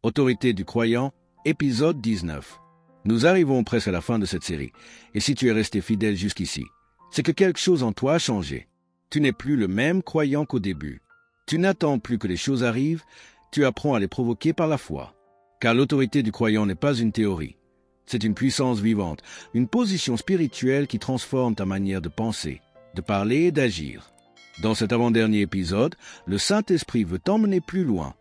Autorité du croyant, épisode 19. Nous arrivons presque à la fin de cette série, et si tu es resté fidèle jusqu'ici, c'est que quelque chose en toi a changé. Tu n'es plus le même croyant qu'au début. Tu n'attends plus que les choses arrivent, tu apprends à les provoquer par la foi. Car l'autorité du croyant n'est pas une théorie. C'est une puissance vivante, une position spirituelle qui transforme ta manière de penser, de parler et d'agir. Dans cet avant-dernier épisode, le Saint-Esprit veut t'emmener plus loin.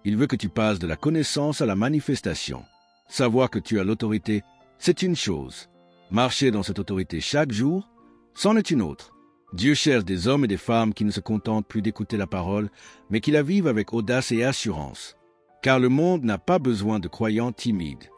Il veut que tu passes de la connaissance à la manifestation. Savoir que tu as l'autorité, c'est une chose. Marcher dans cette autorité chaque jour, c'en est une autre. Dieu cherche des hommes et des femmes qui ne se contentent plus d'écouter la parole, mais qui la vivent avec audace et assurance. Car le monde n'a pas besoin de croyants timides.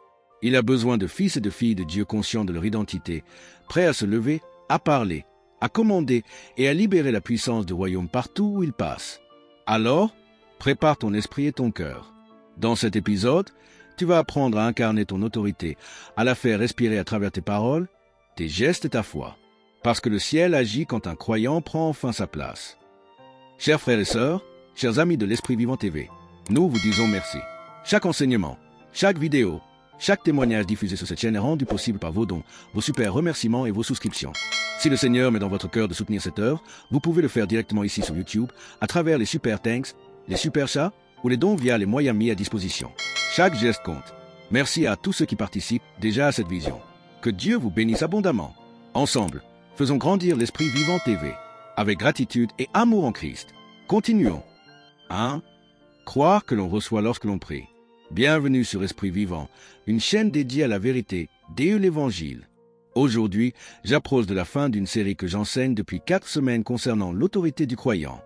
Il a besoin de fils et de filles de Dieu conscients de leur identité, prêts à se lever, à parler, à commander et à libérer la puissance du royaume partout où ils passent. Alors, prépare ton esprit et ton cœur. Dans cet épisode, tu vas apprendre à incarner ton autorité, à la faire respirer à travers tes paroles, tes gestes et ta foi. Parce que le ciel agit quand un croyant prend enfin sa place. Chers frères et sœurs, chers amis de l'Esprit Vivant TV, nous vous disons merci. Chaque enseignement, chaque vidéo, chaque témoignage diffusé sur cette chaîne est rendu possible par vos dons, vos super remerciements et vos souscriptions. Si le Seigneur met dans votre cœur de soutenir cette œuvre, vous pouvez le faire directement ici sur YouTube, à travers les super thanks, les super chats ou les dons via les moyens mis à disposition. Chaque geste compte. Merci à tous ceux qui participent déjà à cette vision. Que Dieu vous bénisse abondamment. Ensemble, faisons grandir l'Esprit Vivant TV, avec gratitude et amour en Christ. Continuons. 1. Croire que l'on reçoit lorsque l'on prie. Bienvenue sur Esprit Vivant, une chaîne dédiée à la vérité, et l'Évangile. Aujourd'hui, j'approche de la fin d'une série que j'enseigne depuis 4 semaines concernant l'autorité du croyant.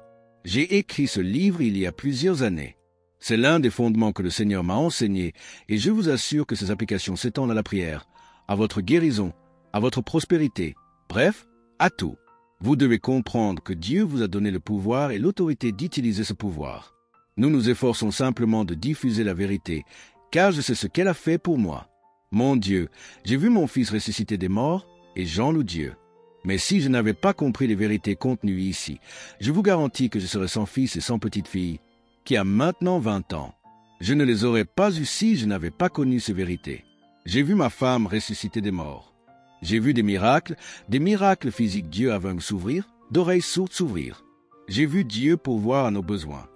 J'ai écrit ce livre il y a plusieurs années. C'est l'un des fondements que le Seigneur m'a enseigné et je vous assure que ses applications s'étendent à la prière, à votre guérison, à votre prospérité, bref, à tout. Vous devez comprendre que Dieu vous a donné le pouvoir et l'autorité d'utiliser ce pouvoir. Nous nous efforçons simplement de diffuser la vérité, car je sais ce qu'elle a fait pour moi. Mon Dieu, j'ai vu mon fils ressusciter des morts et j'en loue Dieu. Mais si je n'avais pas compris les vérités contenues ici, je vous garantis que je serais sans fils et sans petite fille, qui a maintenant 20 ans. Je ne les aurais pas eus si je n'avais pas connu ces vérités. J'ai vu ma femme ressusciter des morts. J'ai vu des miracles physiques, Dieu aveugle s'ouvrir, d'oreilles sourdes s'ouvrir. J'ai vu Dieu pourvoir à nos besoins.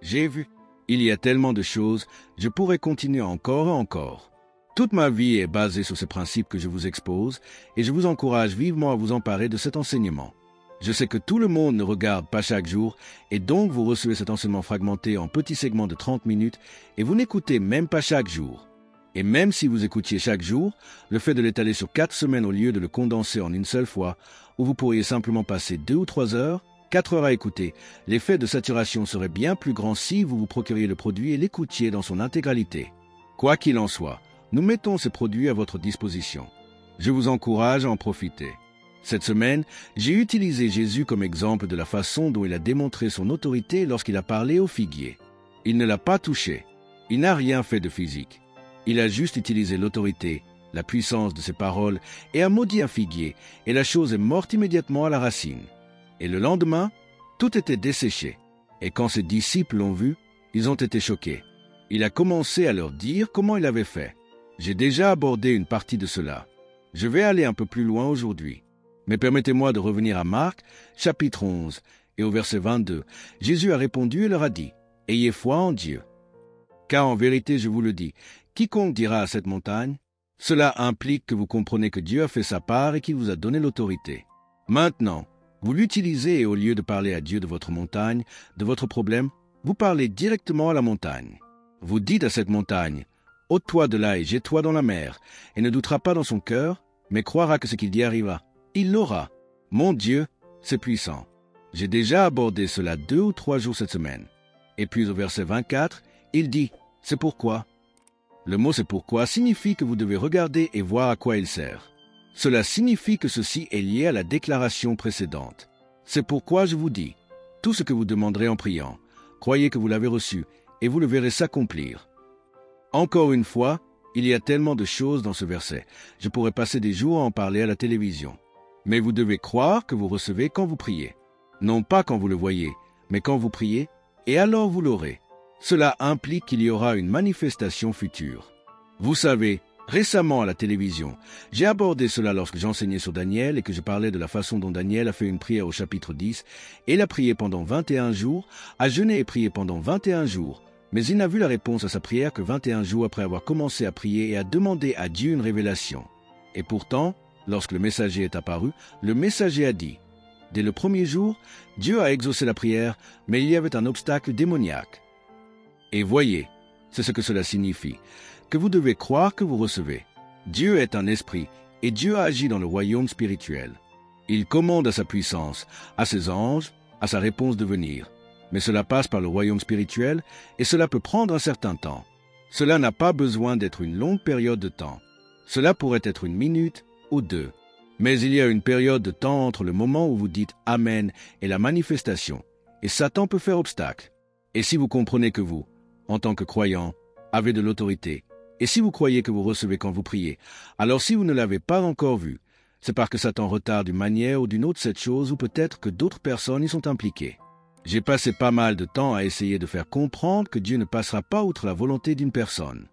J'ai vu. Il y a tellement de choses, je pourrais continuer encore et encore. Toute ma vie est basée sur ces principes que je vous expose et je vous encourage vivement à vous emparer de cet enseignement. Je sais que tout le monde ne regarde pas chaque jour et donc vous recevez cet enseignement fragmenté en petits segments de 30 minutes et vous n'écoutez même pas chaque jour. Et même si vous écoutiez chaque jour, le fait de l'étaler sur 4 semaines au lieu de le condenser en une seule fois, où vous pourriez simplement passer 2 ou 3 heures, 4 heures à écouter, l'effet de saturation serait bien plus grand si vous vous procuriez le produit et l'écoutiez dans son intégralité. Quoi qu'il en soit, nous mettons ces produits à votre disposition. Je vous encourage à en profiter. Cette semaine, j'ai utilisé Jésus comme exemple de la façon dont il a démontré son autorité lorsqu'il a parlé au figuier. Il ne l'a pas touché. Il n'a rien fait de physique. Il a juste utilisé l'autorité, la puissance de ses paroles et a maudit un figuier, et la chose est morte immédiatement à la racine. Et le lendemain, tout était desséché. Et quand ses disciples l'ont vu, ils ont été choqués. Il a commencé à leur dire comment il avait fait. J'ai déjà abordé une partie de cela. Je vais aller un peu plus loin aujourd'hui. Mais permettez-moi de revenir à Marc, chapitre 11, et au verset 22. Jésus a répondu et leur a dit, « Ayez foi en Dieu. Car en vérité, je vous le dis, quiconque dira à cette montagne, cela implique que vous comprenez que Dieu a fait sa part et qu'il vous a donné l'autorité. Maintenant, vous l'utilisez et au lieu de parler à Dieu de votre montagne, de votre problème, vous parlez directement à la montagne. Vous dites à cette montagne, « Ôte-toi de là et jette-toi dans la mer, et ne doutera pas dans son cœur, mais croira que ce qu'il dit arrivera. Il l'aura. Mon Dieu, c'est puissant. » J'ai déjà abordé cela 2 ou 3 jours cette semaine. Et puis au verset 24, il dit, « C'est pourquoi. » Le mot « c'est pourquoi » signifie que vous devez regarder et voir à quoi il sert. Cela signifie que ceci est lié à la déclaration précédente. C'est pourquoi je vous dis, tout ce que vous demanderez en priant, croyez que vous l'avez reçu, et vous le verrez s'accomplir. Encore une fois, il y a tellement de choses dans ce verset, je pourrais passer des jours à en parler à la télévision. Mais vous devez croire que vous recevez quand vous priez. Non pas quand vous le voyez, mais quand vous priez, et alors vous l'aurez. Cela implique qu'il y aura une manifestation future. Vous savez, récemment à la télévision, j'ai abordé cela lorsque j'enseignais sur Daniel et que je parlais de la façon dont Daniel a fait une prière au chapitre 10, et il a prié pendant 21 jours, a jeûné et prié pendant 21 jours, mais il n'a vu la réponse à sa prière que 21 jours après avoir commencé à prier et à demander à Dieu une révélation. Et pourtant, lorsque le messager est apparu, le messager a dit, « Dès le premier jour, Dieu a exaucé la prière, mais il y avait un obstacle démoniaque. » Et voyez, c'est ce que cela signifie, que vous devez croire que vous recevez. Dieu est un esprit, et Dieu agit dans le royaume spirituel. Il commande à sa puissance, à ses anges, à sa réponse de venir. Mais cela passe par le royaume spirituel, et cela peut prendre un certain temps. Cela n'a pas besoin d'être une longue période de temps. Cela pourrait être une minute ou 2. Mais il y a une période de temps entre le moment où vous dites « Amen » et la manifestation, et Satan peut faire obstacle. Et si vous comprenez que vous, en tant que croyant, avez de l'autorité, et si vous croyez que vous recevez quand vous priez, alors si vous ne l'avez pas encore vu, c'est parce que Satan retarde d'une manière ou d'une autre cette chose ou peut-être que d'autres personnes y sont impliquées. J'ai passé pas mal de temps à essayer de faire comprendre que Dieu ne passera pas outre la volonté d'une personne.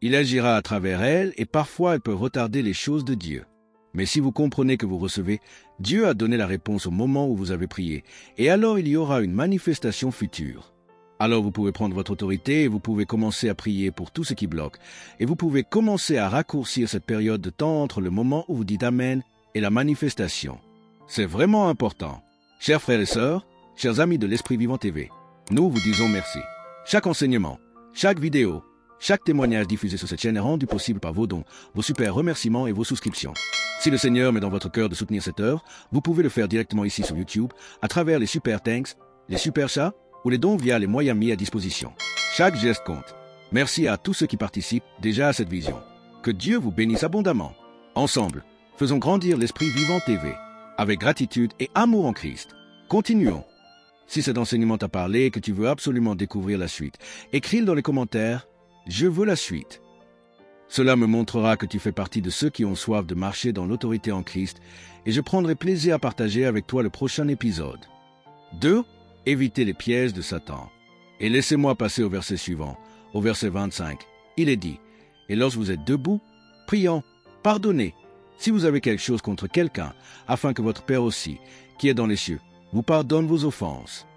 Il agira à travers elle et parfois elle peut retarder les choses de Dieu. Mais si vous comprenez que vous recevez, Dieu a donné la réponse au moment où vous avez prié, et alors il y aura une manifestation future. Alors vous pouvez prendre votre autorité et vous pouvez commencer à prier pour tout ce qui bloque. Et vous pouvez commencer à raccourcir cette période de temps entre le moment où vous dites Amen et la manifestation. C'est vraiment important. Chers frères et sœurs, chers amis de l'Esprit Vivant TV, nous vous disons merci. Chaque enseignement, chaque vidéo, chaque témoignage diffusé sur cette chaîne est rendu possible par vos dons, vos super remerciements et vos souscriptions. Si le Seigneur met dans votre cœur de soutenir cette œuvre, vous pouvez le faire directement ici sur YouTube, à travers les super thanks, les super chats, ou les dons via les moyens mis à disposition. Chaque geste compte. Merci à tous ceux qui participent déjà à cette vision. Que Dieu vous bénisse abondamment. Ensemble, faisons grandir l'Esprit Vivant TV, avec gratitude et amour en Christ. Continuons. Si cet enseignement t'a parlé et que tu veux absolument découvrir la suite, écris-le dans les commentaires « Je veux la suite ». Cela me montrera que tu fais partie de ceux qui ont soif de marcher dans l'autorité en Christ et je prendrai plaisir à partager avec toi le prochain épisode. 2. Évitez les pièges de Satan. Et laissez-moi passer au verset suivant, au verset 25. Il est dit, « Et lorsque vous êtes debout, priant, pardonnez, si vous avez quelque chose contre quelqu'un, afin que votre Père aussi, qui est dans les cieux, vous pardonne vos offenses.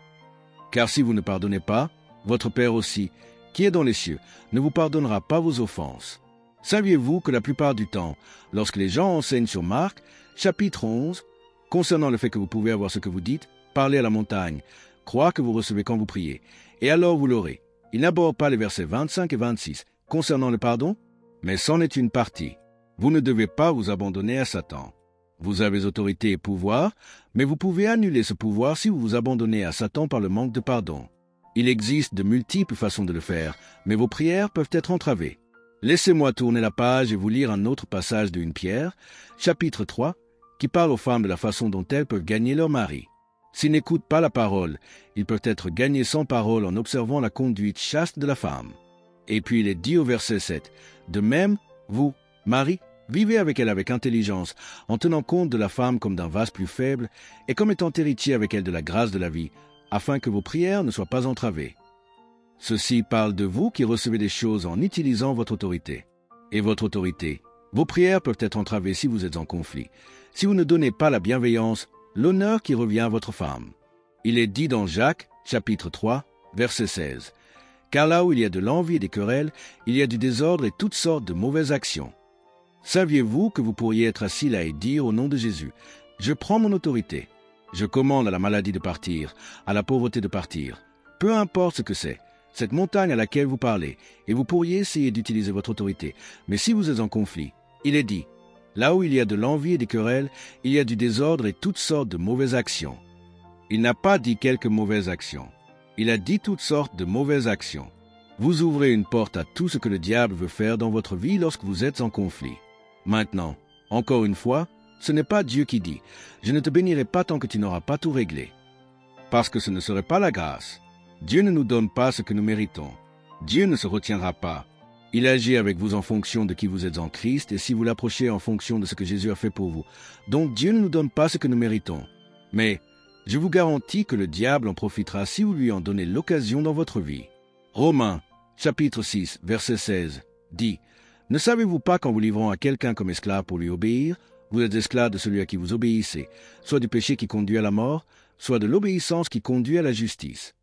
Car si vous ne pardonnez pas, votre Père aussi, qui est dans les cieux, ne vous pardonnera pas vos offenses. » Saviez-vous que la plupart du temps, lorsque les gens enseignent sur Marc, chapitre 11, concernant le fait que vous pouvez avoir ce que vous dites, parler à la montagne, croire que vous recevez quand vous priez, et alors vous l'aurez. Il n'aborde pas les versets 25 et 26 concernant le pardon, mais c'en est une partie. Vous ne devez pas vous abandonner à Satan. Vous avez autorité et pouvoir, mais vous pouvez annuler ce pouvoir si vous vous abandonnez à Satan par le manque de pardon. Il existe de multiples façons de le faire, mais vos prières peuvent être entravées. Laissez-moi tourner la page et vous lire un autre passage de 1 Pierre, chapitre 3, qui parle aux femmes de la façon dont elles peuvent gagner leur mari. S'ils n'écoutent pas la parole, ils peuvent être gagnés sans parole en observant la conduite chaste de la femme. Et puis il est dit au verset 7, « De même, vous, mari, vivez avec elle avec intelligence, en tenant compte de la femme comme d'un vase plus faible, et comme étant héritier avec elle de la grâce de la vie, afin que vos prières ne soient pas entravées. » Ceci parle de vous qui recevez des choses en utilisant votre autorité. Et votre autorité, vos prières peuvent être entravées si vous êtes en conflit, si vous ne donnez pas la bienveillance, l'honneur qui revient à votre femme. Il est dit dans Jacques, chapitre 3, verset 16, « Car là où il y a de l'envie et des querelles, il y a du désordre et toutes sortes de mauvaises actions. Saviez-vous que vous pourriez être assis là et dire au nom de Jésus, « Je prends mon autorité. Je commande à la maladie de partir, à la pauvreté de partir. Peu importe ce que c'est, cette montagne à laquelle vous parlez, et vous pourriez essayer d'utiliser votre autorité. Mais si vous êtes en conflit, il est dit, là où il y a de l'envie et des querelles, il y a du désordre et toutes sortes de mauvaises actions. » Il n'a pas dit quelques mauvaises actions. Il a dit toutes sortes de mauvaises actions. Vous ouvrez une porte à tout ce que le diable veut faire dans votre vie lorsque vous êtes en conflit. Maintenant, encore une fois, ce n'est pas Dieu qui dit « Je ne te bénirai pas tant que tu n'auras pas tout réglé. » Parce que ce ne serait pas la grâce. Dieu ne nous donne pas ce que nous méritons. Dieu ne se retiendra pas. Il agit avec vous en fonction de qui vous êtes en Christ et si vous l'approchez en fonction de ce que Jésus a fait pour vous. Donc Dieu ne nous donne pas ce que nous méritons. Mais je vous garantis que le diable en profitera si vous lui en donnez l'occasion dans votre vie. Romains, chapitre 6, verset 16, dit « Ne savez-vous pas qu'en vous livrant à quelqu'un comme esclave pour lui obéir, vous êtes esclave de celui à qui vous obéissez, soit du péché qui conduit à la mort, soit de l'obéissance qui conduit à la justice. »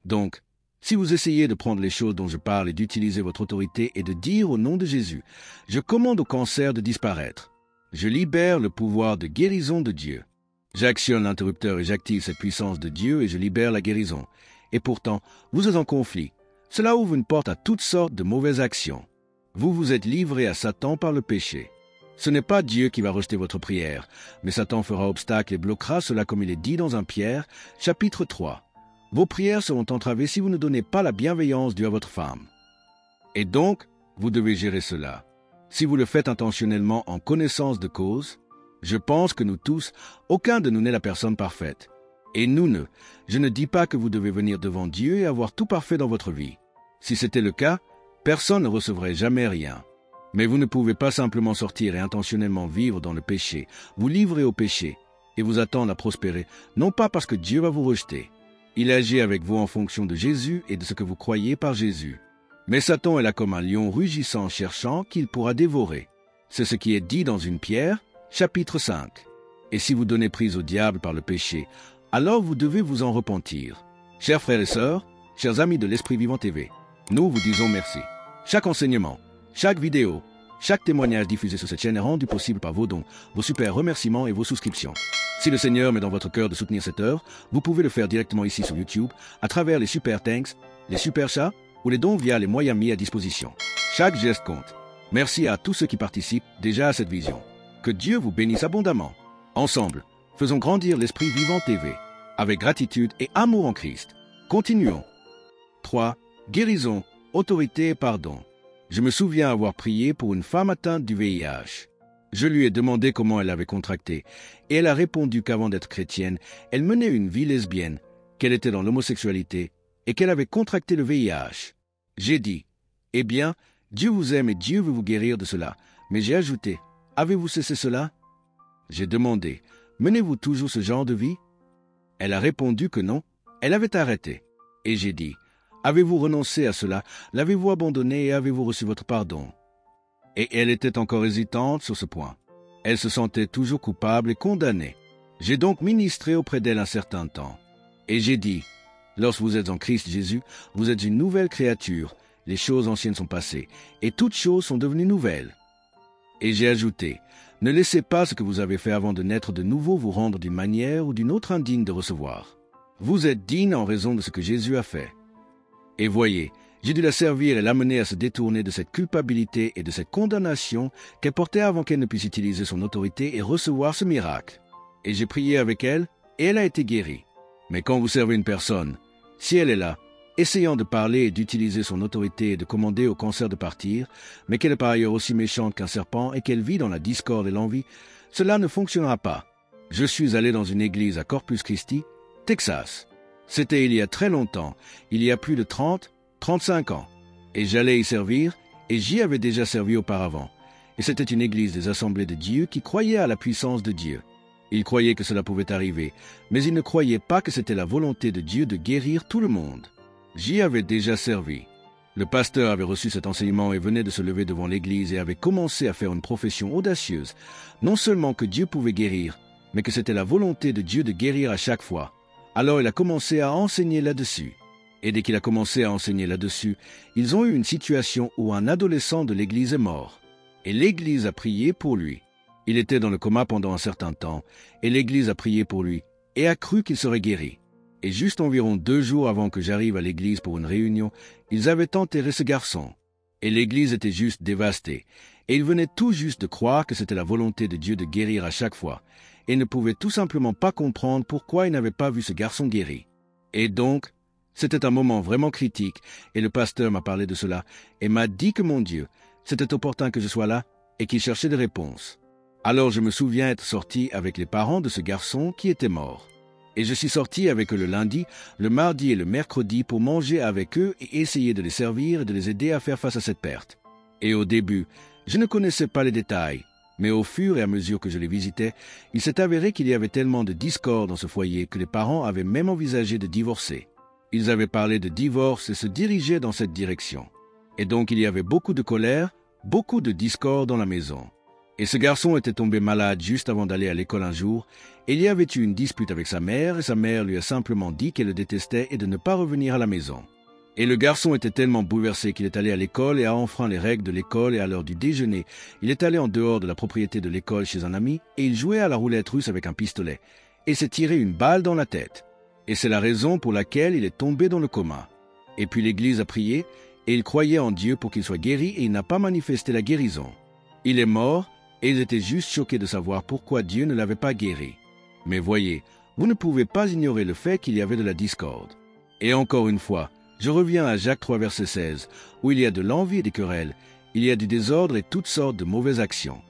Donc, si vous essayez de prendre les choses dont je parle et d'utiliser votre autorité et de dire au nom de Jésus, je commande au cancer de disparaître. Je libère le pouvoir de guérison de Dieu. J'actionne l'interrupteur et j'active cette puissance de Dieu et je libère la guérison. Et pourtant, vous êtes en conflit. Cela ouvre une porte à toutes sortes de mauvaises actions. Vous vous êtes livré à Satan par le péché. Ce n'est pas Dieu qui va rejeter votre prière, mais Satan fera obstacle et bloquera cela comme il est dit dans 1 Pierre, chapitre 3. Vos prières seront entravées si vous ne donnez pas la bienveillance due à votre femme. Et donc, vous devez gérer cela. Si vous le faites intentionnellement en connaissance de cause, je pense que nous tous, aucun de nous n'est la personne parfaite. Et je ne dis pas que vous devez venir devant Dieu et avoir tout parfait dans votre vie. Si c'était le cas, personne ne recevrait jamais rien. Mais vous ne pouvez pas simplement sortir et intentionnellement vivre dans le péché, vous livrer au péché et vous attendre à prospérer, non pas parce que Dieu va vous rejeter. Il agit avec vous en fonction de Jésus et de ce que vous croyez par Jésus. Mais Satan est là comme un lion rugissant cherchant qu'il pourra dévorer. C'est ce qui est dit dans 1 Pierre, chapitre 5. Et si vous donnez prise au diable par le péché, alors vous devez vous en repentir. Chers frères et sœurs, chers amis de l'Esprit Vivant TV, nous vous disons merci. Chaque enseignement, chaque vidéo, chaque témoignage diffusé sur cette chaîne est rendu possible par vos dons, vos super remerciements et vos souscriptions. Si le Seigneur met dans votre cœur de soutenir cette œuvre, vous pouvez le faire directement ici sur YouTube, à travers les super thanks, les super chats ou les dons via les moyens mis à disposition. Chaque geste compte. Merci à tous ceux qui participent déjà à cette vision. Que Dieu vous bénisse abondamment. Ensemble, faisons grandir l'Esprit Vivant TV, avec gratitude et amour en Christ. Continuons. 3. Guérison, autorité et pardon. Je me souviens avoir prié pour une femme atteinte du VIH. Je lui ai demandé comment elle avait contracté, et elle a répondu qu'avant d'être chrétienne, elle menait une vie lesbienne, qu'elle était dans l'homosexualité, et qu'elle avait contracté le VIH. J'ai dit, « Eh bien, Dieu vous aime et Dieu veut vous guérir de cela. » Mais j'ai ajouté, « Avez-vous cessé cela ?» J'ai demandé, « Menez-vous toujours ce genre de vie ?» Elle a répondu que non, elle avait arrêté. Et j'ai dit, « Avez-vous renoncé à cela? L'avez-vous abandonné et avez-vous reçu votre pardon ?» Et elle était encore hésitante sur ce point. Elle se sentait toujours coupable et condamnée. J'ai donc ministré auprès d'elle un certain temps. Et j'ai dit, « Lorsque vous êtes en Christ Jésus, vous êtes une nouvelle créature. Les choses anciennes sont passées, et toutes choses sont devenues nouvelles. » Et j'ai ajouté, « Ne laissez pas ce que vous avez fait avant de naître de nouveau vous rendre d'une manière ou d'une autre indigne de recevoir. Vous êtes digne en raison de ce que Jésus a fait. » Et voyez, j'ai dû la servir et l'amener à se détourner de cette culpabilité et de cette condamnation qu'elle portait avant qu'elle ne puisse utiliser son autorité et recevoir ce miracle. Et j'ai prié avec elle, et elle a été guérie. Mais quand vous servez une personne, si elle est là, essayant de parler et d'utiliser son autorité et de commander au cancer de partir, mais qu'elle est par ailleurs aussi méchante qu'un serpent et qu'elle vit dans la discorde et l'envie, cela ne fonctionnera pas. Je suis allé dans une église à Corpus Christi, Texas. C'était il y a très longtemps, il y a plus de 35 ans. Et j'allais y servir, et j'y avais déjà servi auparavant. Et c'était une église des assemblées de Dieu qui croyait à la puissance de Dieu. Ils croyaient que cela pouvait arriver, mais ils ne croyaient pas que c'était la volonté de Dieu de guérir tout le monde. J'y avais déjà servi. Le pasteur avait reçu cet enseignement et venait de se lever devant l'église et avait commencé à faire une profession audacieuse. Non seulement que Dieu pouvait guérir, mais que c'était la volonté de Dieu de guérir à chaque fois. Alors il a commencé à enseigner là-dessus. Et dès qu'il a commencé à enseigner là-dessus, ils ont eu une situation où un adolescent de l'église est mort. Et l'église a prié pour lui. Il était dans le coma pendant un certain temps, et l'église a prié pour lui, et a cru qu'il serait guéri. Et juste environ 2 jours avant que j'arrive à l'église pour une réunion, ils avaient enterré ce garçon. Et l'église était juste dévastée, et ils venaient tout juste de croire que c'était la volonté de Dieu de guérir à chaque fois, et ne pouvaient tout simplement pas comprendre pourquoi ils n'avaient pas vu ce garçon guéri. Et donc, c'était un moment vraiment critique, et le pasteur m'a parlé de cela, et m'a dit que mon Dieu, c'était opportun que je sois là, et qu'il cherchait des réponses. Alors je me souviens être sorti avec les parents de ce garçon qui était mort. Et je suis sorti avec eux le lundi, le mardi et le mercredi pour manger avec eux et essayer de les servir et de les aider à faire face à cette perte. Et au début, je ne connaissais pas les détails, mais au fur et à mesure que je les visitais, il s'est avéré qu'il y avait tellement de discorde dans ce foyer que les parents avaient même envisagé de divorcer. Ils avaient parlé de divorce et se dirigeaient dans cette direction. Et donc il y avait beaucoup de colère, beaucoup de discorde dans la maison. Et ce garçon était tombé malade juste avant d'aller à l'école un jour, et il y avait eu une dispute avec sa mère, et sa mère lui a simplement dit qu'elle le détestait et de ne pas revenir à la maison. Et le garçon était tellement bouleversé qu'il est allé à l'école et a enfreint les règles de l'école, et à l'heure du déjeuner, il est allé en dehors de la propriété de l'école chez un ami, et il jouait à la roulette russe avec un pistolet, et s'est tiré une balle dans la tête. Et c'est la raison pour laquelle il est tombé dans le coma. Et puis l'Église a prié, et il croyait en Dieu pour qu'il soit guéri, et il n'a pas manifesté la guérison. Il est mort, et ils étaient juste choqués de savoir pourquoi Dieu ne l'avait pas guéri. Mais voyez, vous ne pouvez pas ignorer le fait qu'il y avait de la discorde. Et encore une fois, je reviens à Jacques 3, verset 16, où il y a de l'envie et des querelles, il y a du désordre et toutes sortes de mauvaises actions.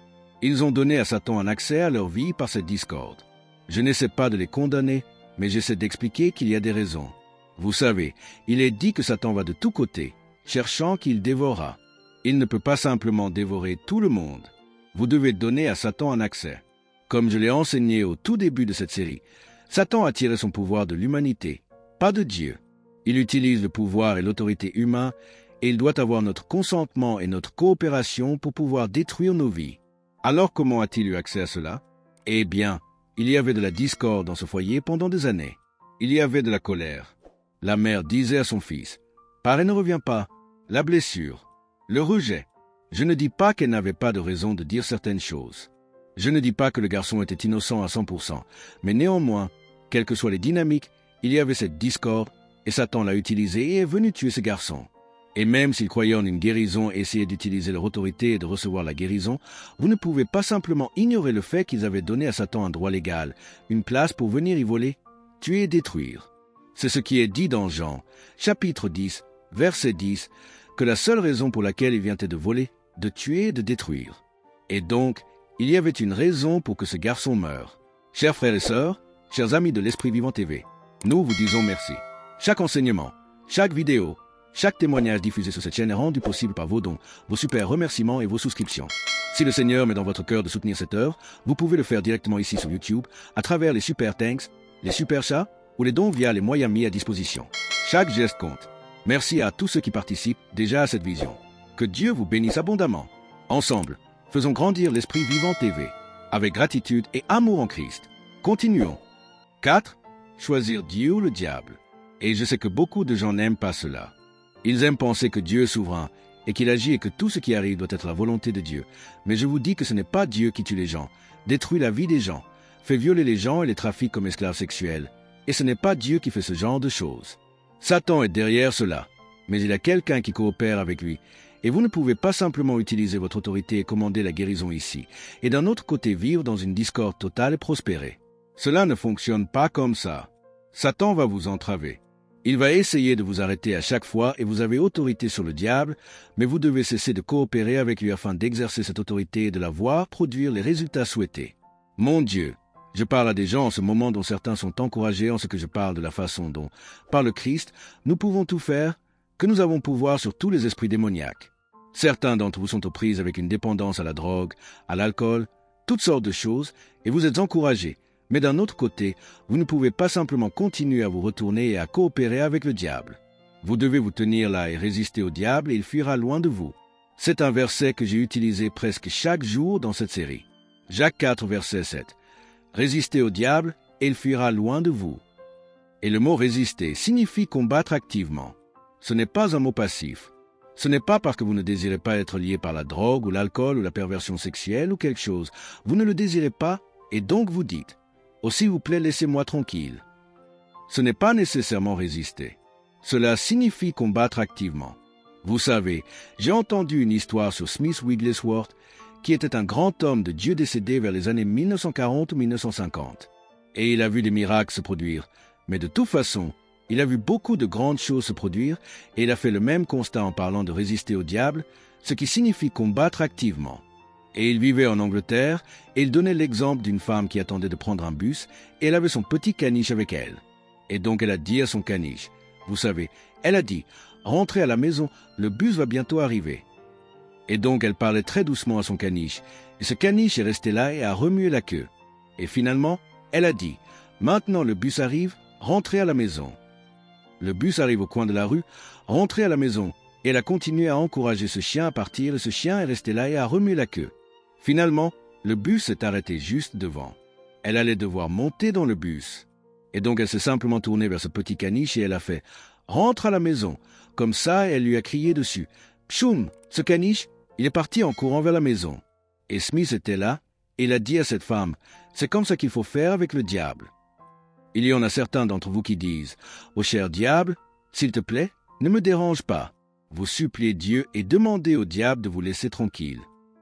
Ils ont donné à Satan un accès à leur vie par cette discorde. Je n'essaie pas de les condamner, mais j'essaie d'expliquer qu'il y a des raisons. Vous savez, il est dit que Satan va de tous côtés, cherchant qu'il dévorera. Il ne peut pas simplement dévorer tout le monde. Vous devez donner à Satan un accès. Comme je l'ai enseigné au tout début de cette série, Satan a tiré son pouvoir de l'humanité, pas de Dieu. Il utilise le pouvoir et l'autorité humains, et il doit avoir notre consentement et notre coopération pour pouvoir détruire nos vies. Alors comment a-t-il eu accès à cela? Eh bien, il y avait de la discorde dans ce foyer pendant des années. Il y avait de la colère. La mère disait à son fils, « Père ne revient pas. » La blessure, le rejet. Je ne dis pas qu'elle n'avait pas de raison de dire certaines choses. Je ne dis pas que le garçon était innocent à 100%, mais néanmoins, quelles que soient les dynamiques, il y avait cette discorde, et Satan l'a utilisé et est venu tuer ce garçon. Et même s'il croyait en une guérison et essayait d'utiliser leur autorité et de recevoir la guérison, vous ne pouvez pas simplement ignorer le fait qu'ils avaient donné à Satan un droit légal, une place pour venir y voler, tuer et détruire. C'est ce qui est dit dans Jean, chapitre 10, verset 10, que la seule raison pour laquelle il vient est de voler, de tuer et de détruire. Et donc, il y avait une raison pour que ce garçon meure. Chers frères et sœurs, chers amis de l'Esprit Vivant TV, nous vous disons merci. Chaque enseignement, chaque vidéo, chaque témoignage diffusé sur cette chaîne est rendu possible par vos dons, vos super remerciements et vos souscriptions. Si le Seigneur met dans votre cœur de soutenir cette œuvre, vous pouvez le faire directement ici sur YouTube, à travers les super thanks, les super chats ou les dons via les moyens mis à disposition. Chaque geste compte. Merci à tous ceux qui participent déjà à cette vision. Que Dieu vous bénisse abondamment. Ensemble, faisons grandir l'Esprit Vivant TV, avec gratitude et amour en Christ. Continuons. 4. Choisir Dieu ou le diable. Et je sais que beaucoup de gens n'aiment pas cela. Ils aiment penser que Dieu est souverain et qu'il agit et que tout ce qui arrive doit être la volonté de Dieu. Mais je vous dis que ce n'est pas Dieu qui tue les gens, détruit la vie des gens, fait violer les gens et les trafique comme esclaves sexuels. Et ce n'est pas Dieu qui fait ce genre de choses. Satan est derrière cela, mais il y a quelqu'un qui coopère avec lui. Et vous ne pouvez pas simplement utiliser votre autorité et commander la guérison ici, et d'un autre côté vivre dans une discorde totale et prospérer. Cela ne fonctionne pas comme ça. Satan va vous entraver. Il va essayer de vous arrêter à chaque fois et vous avez autorité sur le diable, mais vous devez cesser de coopérer avec lui afin d'exercer cette autorité et de la voir produire les résultats souhaités. Mon Dieu, je parle à des gens en ce moment dont certains sont encouragés en ce que je parle de la façon dont, par le Christ, nous pouvons tout faire, que nous avons pouvoir sur tous les esprits démoniaques. Certains d'entre vous sont aux prises avec une dépendance à la drogue, à l'alcool, toutes sortes de choses, et vous êtes encouragés. Mais d'un autre côté, vous ne pouvez pas simplement continuer à vous retourner et à coopérer avec le diable. Vous devez vous tenir là et résister au diable et il fuira loin de vous. C'est un verset que j'ai utilisé presque chaque jour dans cette série. Jacques 4, verset 7. Résistez au diable et il fuira loin de vous. Et le mot résister signifie combattre activement. Ce n'est pas un mot passif. Ce n'est pas parce que vous ne désirez pas être lié par la drogue ou l'alcool ou la perversion sexuelle ou quelque chose. Vous ne le désirez pas et donc vous dites « Oh s'il vous plaît, laissez-moi tranquille ». Ce n'est pas nécessairement résister. Cela signifie combattre activement. Vous savez, j'ai entendu une histoire sur Smith Wigglesworth, qui était un grand homme de Dieu décédé vers les années 1940 ou 1950. Et il a vu des miracles se produire. Mais de toute façon, il a vu beaucoup de grandes choses se produire et il a fait le même constat en parlant de résister au diable, ce qui signifie combattre activement. Et il vivait en Angleterre et il donnait l'exemple d'une femme qui attendait de prendre un bus et elle avait son petit caniche avec elle. Et donc elle a dit à son caniche, vous savez, elle a dit, rentrez à la maison, le bus va bientôt arriver. Et donc elle parlait très doucement à son caniche et ce caniche est resté là et a remué la queue. Et finalement, elle a dit, maintenant le bus arrive, rentrez à la maison. Le bus arrive au coin de la rue, rentrez à la maison, et elle a continué à encourager ce chien à partir, et ce chien est resté là et a remué la queue. Finalement, le bus s'est arrêté juste devant. Elle allait devoir monter dans le bus. Et donc elle s'est simplement tournée vers ce petit caniche et elle a fait « Rentre à la maison !» Comme ça, elle lui a crié dessus « Pchoum, ce caniche, il est parti en courant vers la maison. » Et Smith était là, et il a dit à cette femme « C'est comme ça qu'il faut faire avec le diable. » Il y en a certains d'entre vous qui disent « Ô cher diable, s'il te plaît, ne me dérange pas. » Vous suppliez Dieu et demandez au diable de vous laisser tranquille.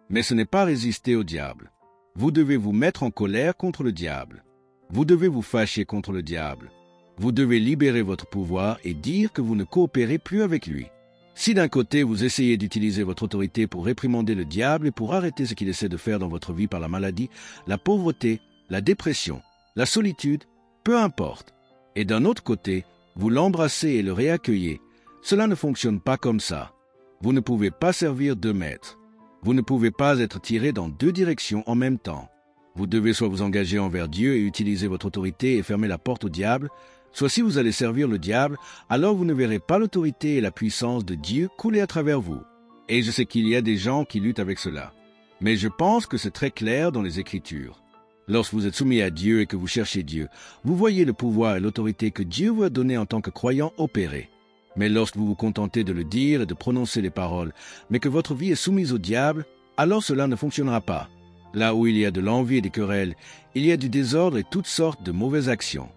Mais ce n'est pas résister au diable. Vous devez vous mettre en colère contre le diable. Vous devez vous fâcher contre le diable. Vous devez libérer votre pouvoir et dire que vous ne coopérez plus avec lui. Si d'un côté vous essayez d'utiliser votre autorité pour réprimander le diable et pour arrêter ce qu'il essaie de faire dans votre vie par la maladie, la pauvreté, la dépression, la solitude, peu importe. Et d'un autre côté, vous l'embrassez et le réaccueillez, cela ne fonctionne pas comme ça. Vous ne pouvez pas servir deux maîtres. Vous ne pouvez pas être tiré dans deux directions en même temps. Vous devez soit vous engager envers Dieu et utiliser votre autorité et fermer la porte au diable, soit si vous allez servir le diable, alors vous ne verrez pas l'autorité et la puissance de Dieu couler à travers vous. Et je sais qu'il y a des gens qui luttent avec cela. Mais je pense que c'est très clair dans les Écritures. Lorsque vous êtes soumis à Dieu et que vous cherchez Dieu, vous voyez le pouvoir et l'autorité que Dieu vous a donné en tant que croyant opérer. Mais lorsque vous vous contentez de le dire et de prononcer les paroles, mais que votre vie est soumise au diable, alors cela ne fonctionnera pas. Là où il y a de l'envie et des querelles, il y a du désordre et toutes sortes de mauvaises actions.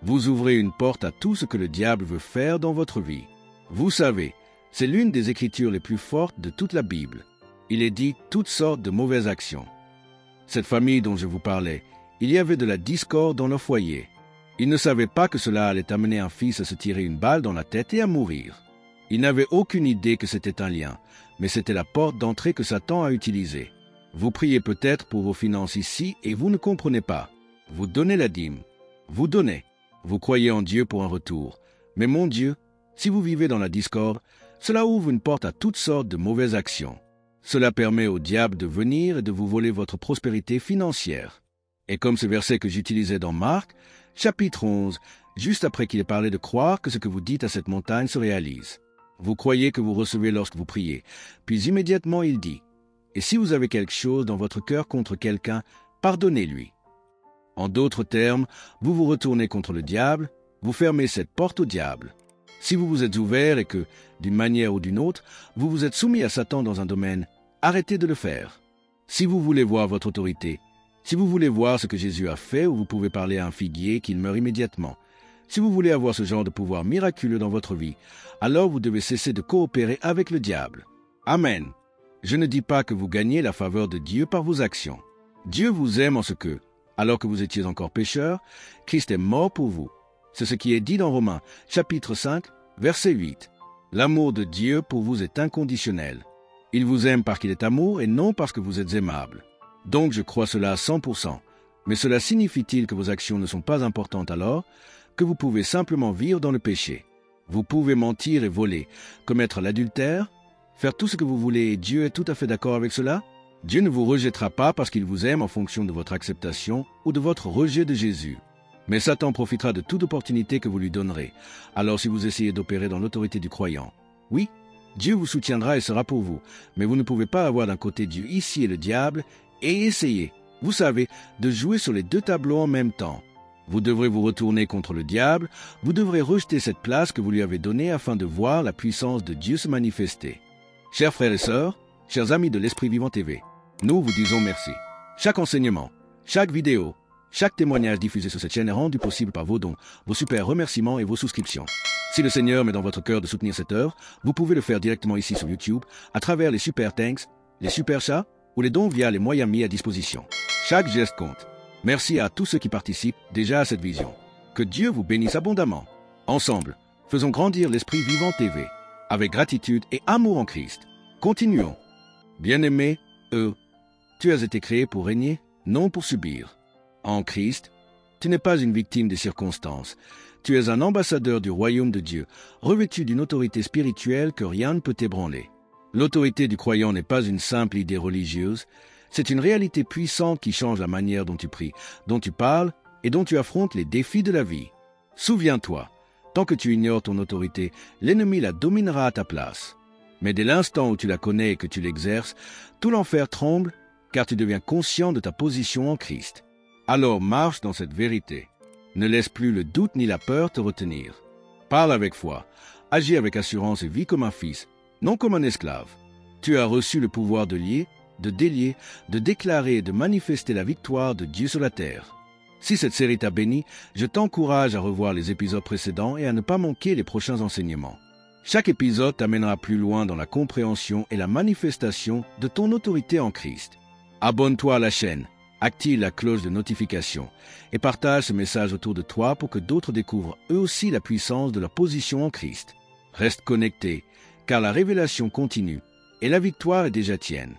Vous ouvrez une porte à tout ce que le diable veut faire dans votre vie. Vous savez, c'est l'une des écritures les plus fortes de toute la Bible. Il est dit toutes sortes de mauvaises actions. Cette famille dont je vous parlais, il y avait de la discorde dans leur foyer. Ils ne savaient pas que cela allait amener un fils à se tirer une balle dans la tête et à mourir. Ils n'avaient aucune idée que c'était un lien, mais c'était la porte d'entrée que Satan a utilisée. Vous priez peut-être pour vos finances ici et vous ne comprenez pas. Vous donnez la dîme. Vous donnez. Vous croyez en Dieu pour un retour. Mais mon Dieu, si vous vivez dans la discorde, cela ouvre une porte à toutes sortes de mauvaises actions. Cela permet au diable de venir et de vous voler votre prospérité financière. Et comme ce verset que j'utilisais dans Marc, chapitre 11, juste après qu'il ait parlé de croire que ce que vous dites à cette montagne se réalise. Vous croyez que vous recevez lorsque vous priez, puis immédiatement il dit « Et si vous avez quelque chose dans votre cœur contre quelqu'un, pardonnez-lui. » En d'autres termes, vous vous retournez contre le diable, vous fermez cette porte au diable. Si vous vous êtes ouvert et que, d'une manière ou d'une autre, vous vous êtes soumis à Satan dans un domaine, arrêtez de le faire. Si vous voulez voir votre autorité, si vous voulez voir ce que Jésus a fait, ou vous pouvez parler à un figuier qu'il meurt immédiatement, si vous voulez avoir ce genre de pouvoir miraculeux dans votre vie, alors vous devez cesser de coopérer avec le diable. Amen. Je ne dis pas que vous gagnez la faveur de Dieu par vos actions. Dieu vous aime en ce que, alors que vous étiez encore pécheurs, Christ est mort pour vous. C'est ce qui est dit dans Romains, chapitre 5, verset 8. L'amour de Dieu pour vous est inconditionnel. Il vous aime parce qu'il est amour et non parce que vous êtes aimable. Donc je crois cela à 100%. Mais cela signifie-t-il que vos actions ne sont pas importantes alors, que vous pouvez simplement vivre dans le péché? Vous pouvez mentir et voler, commettre l'adultère, faire tout ce que vous voulez et Dieu est tout à fait d'accord avec cela? Dieu ne vous rejettera pas parce qu'il vous aime en fonction de votre acceptation ou de votre rejet de Jésus. Mais Satan profitera de toute opportunité que vous lui donnerez. Alors si vous essayez d'opérer dans l'autorité du croyant, oui, Dieu vous soutiendra et sera pour vous, mais vous ne pouvez pas avoir d'un côté Dieu ici et le diable, et essayer, vous savez, de jouer sur les deux tableaux en même temps. Vous devrez vous retourner contre le diable, vous devrez rejeter cette place que vous lui avez donnée afin de voir la puissance de Dieu se manifester. Chers frères et sœurs, chers amis de l'Esprit Vivant TV, nous vous disons merci. Chaque enseignement, chaque vidéo, chaque témoignage diffusé sur cette chaîne est rendu possible par vos dons, vos super remerciements et vos souscriptions. Si le Seigneur met dans votre cœur de soutenir cette œuvre, vous pouvez le faire directement ici sur YouTube, à travers les super thanks, les super chats ou les dons via les moyens mis à disposition. Chaque geste compte. Merci à tous ceux qui participent déjà à cette vision. Que Dieu vous bénisse abondamment. Ensemble, faisons grandir l'Esprit Vivant TV, avec gratitude et amour en Christ. Continuons. Bien-aimé, tu as été créé pour régner, non pour subir. En Christ, tu n'es pas une victime des circonstances. Tu es un ambassadeur du royaume de Dieu, revêtu d'une autorité spirituelle que rien ne peut ébranler. L'autorité du croyant n'est pas une simple idée religieuse, c'est une réalité puissante qui change la manière dont tu pries, dont tu parles et dont tu affrontes les défis de la vie. Souviens-toi, Tant que tu ignores ton autorité, l'ennemi la dominera à ta place. Mais dès l'instant où tu la connais et que tu l'exerces, tout l'enfer tremble, car tu deviens conscient de ta position en Christ. Alors marche dans cette vérité. Ne laisse plus le doute ni la peur te retenir. Parle avec foi, agis avec assurance et vis comme un fils, non comme un esclave. Tu as reçu le pouvoir de lier, de délier, de déclarer et de manifester la victoire de Dieu sur la terre. Si cette série t'a béni, je t'encourage à revoir les épisodes précédents et à ne pas manquer les prochains enseignements. Chaque épisode t'amènera plus loin dans la compréhension et la manifestation de ton autorité en Christ. Abonne-toi à la chaîne, active la cloche de notification et partage ce message autour de toi pour que d'autres découvrent eux aussi la puissance de leur position en Christ. Reste connecté, car la révélation continue et la victoire est déjà tienne.